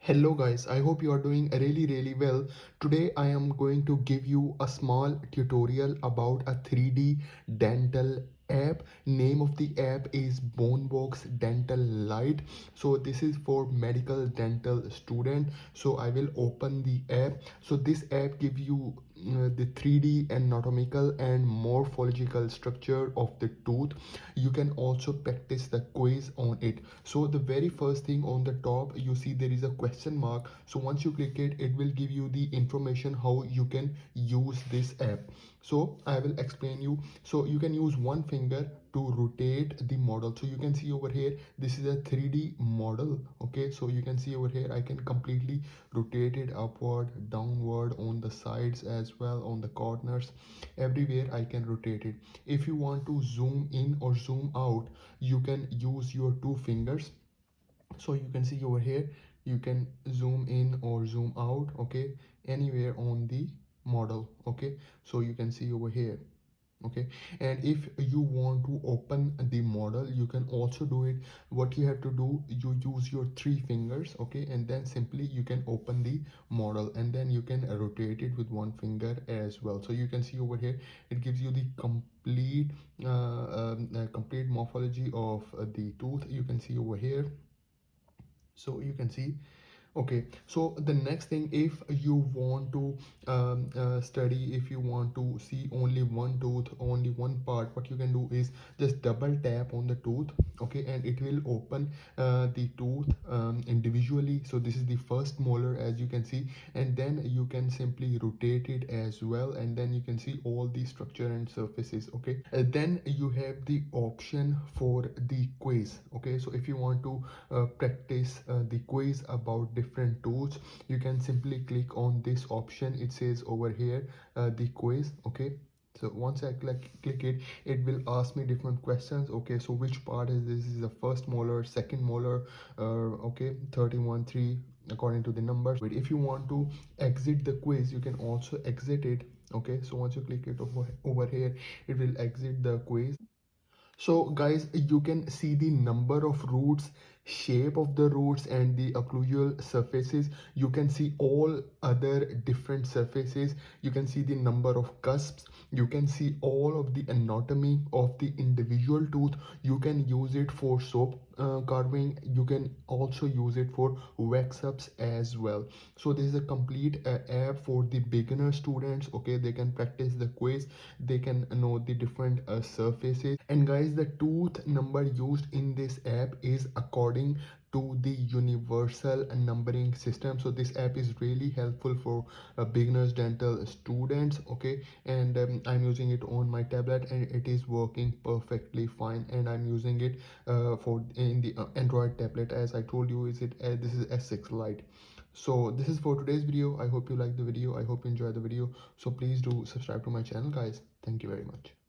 Hello guys, I hope you are doing really well. Today I am going to give you a small tutorial about a 3D dental app. Name of the app is Bonebox Dental Lite. So this is for medical dental student. So I will open the app. So this app gives you the 3D anatomical and morphological structure of the tooth. You can also practice the quiz on it. So the very first thing on the top, you see there is a question mark. So once you click it, it will give you the information how you can use this app. So I will explain you. So you can use one finger to rotate the model. So you can see over here, this is a 3D model. Okay, so you can see over here, I can completely rotate it upward, downward, on the sides as well, on the corners, everywhere I can rotate it. If you want to zoom in or zoom out, you can use your two fingers. So you can see over here, you can zoom in or zoom out, okay, anywhere on the model. Okay, so you can see over here. Okay, and if you want to open the model, you can also do it. What you have to do, you use your three fingers, okay, and then simply you can open the model, and then you can rotate it with one finger as well. So you can see over here, it gives you the complete morphology of the tooth. You can see over here. So you can see. Okay, so the next thing, if you want to study, if you want to see only one tooth, only one part, what you can do is just double tap on the tooth, okay, and it will open the tooth individually. So this is the first molar, as you can see, and then you can simply rotate it as well, and then you can see all the structure and surfaces. Okay, then you have the option for the quiz. Okay, so if you want to practice the quiz about different tools, you can simply click on this option. It says over here the quiz. Okay, so once I click it, it will ask me different questions. Okay, so which part is this? Is the first molar, second molar, okay, 31 3 according to the numbers. But if you want to exit the quiz, you can also exit it. Okay, so once you click it over here, it will exit the quiz. So guys, you can see the number of roots, shape of the roots, and the occlusal surfaces. You can see all other different surfaces. You can see the number of cusps. You can see all of the anatomy of the individual tooth. You can use it for soap carving. You can also use it for wax ups as well. So this is a complete app for the beginner students. Okay, they can practice the quiz, they can know the different surfaces. And guys, the tooth number used in this app is according to the universal numbering system. So this app is really helpful for beginners dental students. Okay, and I'm using it on my tablet, and it is working perfectly fine, and I'm using it for in the Android tablet. As I told you, is it this is S6 Lite. So this is for today's video. I hope you like the video, I hope you enjoy the video. So please do subscribe to my channel, guys. Thank you very much.